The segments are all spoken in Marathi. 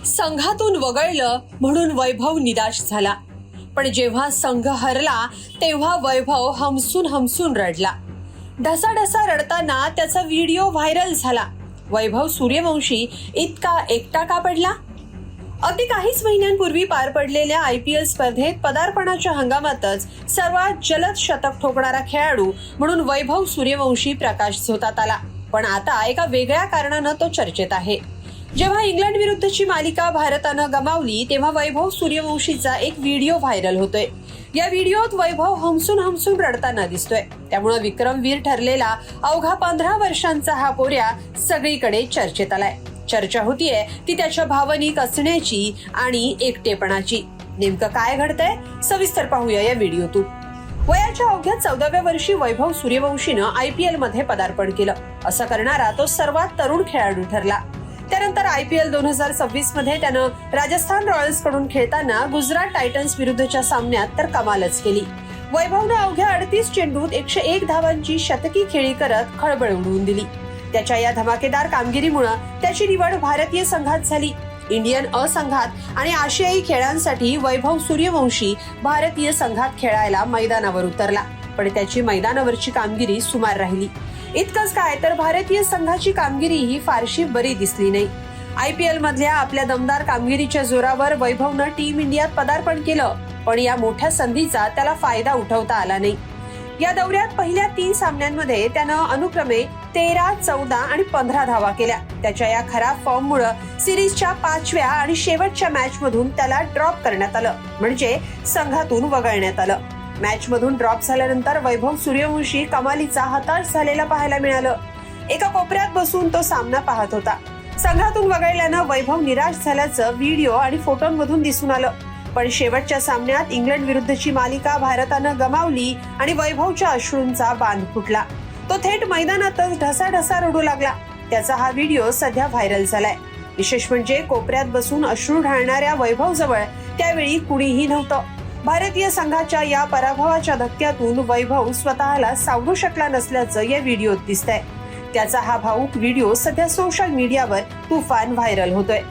संघातून वगळलं म्हणून वैभव निराश झाला, पण जेव्हा संघ हरला तेव्हा वैभव हमसून हमसून रडला. ढसाढसा रडताना त्याचा व्हिडिओ व्हायरल झाला. वैभव सूर्यवंशी इतका एकटा का पडला? अगदी काहीच महिन्यांपूर्वी पार पडलेल्या IPL स्पर्धेत पदार्पणाच्या हंगामातच सर्वात जलद शतक ठोकणारा खेळाडू म्हणून वैभव सूर्यवंशी प्रकाश झोतात आला. पण आता एका वेगळ्या कारणानं तो चर्चेत आहे. जेव्हा इंग्लंड विरुद्धची मालिका भारतानं गमावली तेव्हा वैभव सूर्यवंशीचा एक व्हिडिओ व्हायरल होतोय. या व्हिडिओत वैभव हमसून हमसून रडताना दिसतोय. त्यामुळे विक्रमवीर ठरलेला अवघा 15 वर्षांचा हा पोऱ्या सगळीकडे चर्चेत आलाय. चर्चा होतीये ती त्याच्या भावनिक असण्याची आणि एकटेपणाची. नेमकं काय घडतंय सविस्तर पाहूया या व्हिडिओतून. वयाच्या अवघ्या 14व्या वर्षी वैभव सूर्यवंशीनं IPL मध्ये पदार्पण केलं. असं करणारा तो सर्वात तरुण खेळाडू ठरला. त्यानंतर IPL 2026 मध्ये त्यानं राजस्थान रॉयल्स कडून खेळताना गुजरात टायटन्स विरुद्धच्या सामन्यात तर कमालच केली. वैभवनं अवघ्या 38 चेंडूत 101 धावांची शतकी खेळी करत खळबळ उडवून दिली. त्याच्या या धमाकेदार कामगिरीमुळे त्याची निवड भारतीय संघात झाली. इंडियन अ संघात आणि आशियाई खेळांसाठी वैभव सूर्यवंशी भारतीय संघात खेळायला मैदानावर उतरला, पण त्याची मैदानावरची कामगिरी सुमार राहिली. इतकंच काय तर भारतीय संघाची कामगिरी ही फारशी बरी दिसली नाही. IPL मधल्या आपल्या दमदार कामगिरीच्या जोरावर वैभवनं टीम इंडियात पदार्पण केलं, पण या मोठ्या संधीचा त्याला फायदा उठवता आला नाही. या दौऱ्यात पहिल्या 3 सामन्यांमध्ये त्यानं अनुक्रमे 13, 14 आणि 15 धावा केल्या. त्याच्या या खराब फॉर्ममुळे सिरीजच्या 5व्या आणि शेवटच्या मॅच मधून त्याला ड्रॉप करण्यात आलं, म्हणजे संघातून वगळण्यात आलं. मॅच मधून ड्रॉप झाल्यानंतर वैभव सूर्यवंशी कमालीचा हताश झालेला पाहायला मिळालं. एका कोपऱ्यात बसून तो सामना पाहत होता. संघातून वगळल्यानं वैभव निराश झाल्याचं व्हिडिओ आणि फोटोंमधून दिसून आलं. पण शेवटच्या सामन्यात इंग्लंड विरुद्धची मालिका भारतानं गमावली आणि वैभवच्या अश्रूंचा बांध फुटला. तो थेट मैदानातच ढसाढसा रडू लागला. त्याचा हा व्हिडिओ सध्या व्हायरल झालाय. विशेष म्हणजे कोपऱ्यात बसून अश्रू ढाळणाऱ्या वैभव जवळ त्यावेळी कुणीही नव्हतं. भारतीय संघाच्या या पराभवाच्या धक्क्यातून वैभव स्वतःला सावरू शकला नसल्याचं या व्हिडिओत दिसतंय. त्याचा हा भावूक व्हिडिओ सध्या सोशल मीडियावर तुफान व्हायरल होतोय.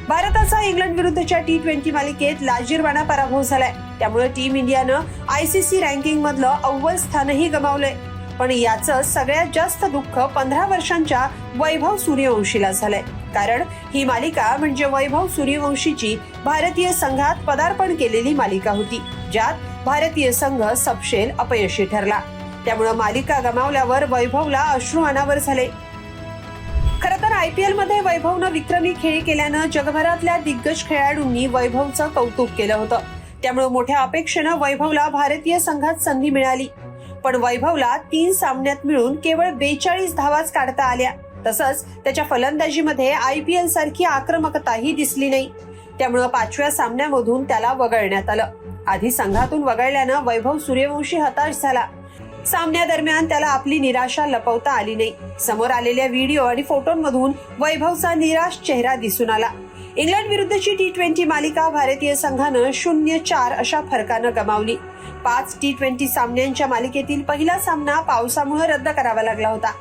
भारताचा इंग्लंड विरुद्धच्या T20 मालिकेत लाजिरवाणा पराभव झालाय. त्यामुळे टीम इंडियानं ICC रँकिंग मधलं अव्वल स्थानही गमावलंय. पण याचं सगळ्यात जास्त दुःख 15 वर्षांच्या वैभव सूर्यवंशीला झालंय. कारण ही मालिका म्हणजे वैभव सूर्यवंशीची भारतीय संघात पदार्पण केलेली मालिका होती, ज्यात भारतीय संघ सपशेल अपयशी ठरला. त्यामुळे मालिका गमावल्यावर वैभवला अश्रू अनावर झाले. खरं तर IPL मध्ये वैभवनं विक्रमी खेळी केल्यानं जगभरातल्या दिग्गज खेळाडूंनी वैभवचं कौतुक केलं होतं. त्यामुळे मोठ्या अपेक्षेनं वैभवला भारतीय संघात संधी मिळाली. पण वैभवला 3 सामन्यात मिळून केवळ 42 धावाच काढता आल्या. तसंच त्याच्या फलंदाजीमध्ये IPL सारखी आक्रमकताही दिसली नाही. त्यामुळे 5व्या सामन्यामधून त्याला वगळण्यात आलं. आधी संघातून वगळल्यानं वैभव सूर्यवंशी हताश झाला. सामन्यादरम्यान त्याला आपली निराशा लपवता आली नाही. समोर आलेल्या व्हिडिओ आणि फोटोंमधून वैभवचा निराश चेहरा दिसून आला. इंग्लंड विरुद्धची T20 मालिका भारतीय संघानं 0-4 अशा फरकानं गमावली. 5 T20 सामन्यांच्या मालिकेतील पहिला सामना पावसामुळे रद्द करावा लागला होता.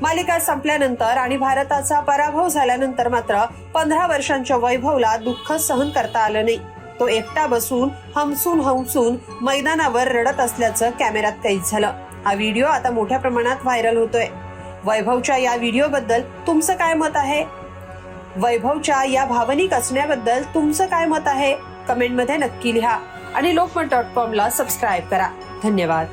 मालिका संपल्यानंतर आणि भारताचा पराभव झाल्यानंतर मात्र 15 वर्षांच्या वैभवला दुःख सहन करता आलं नाही. तो एकटा बसून हमसून हमसून मैदानावर रडत असल्याचं कॅमेऱ्यात कैद झालं. हा व्हिडिओ आता मोठ्या प्रमाणात व्हायरल होतोय. वैभवच्या या व्हिडिओबद्दल तुमचं काय मत आहे? वैभवच्या या भावनिक असण्याबद्दल तुमचं काय मत आहे? कमेंटमध्ये नक्की लिहा आणि lokmat.com ला सबस्क्राईब करा. धन्यवाद.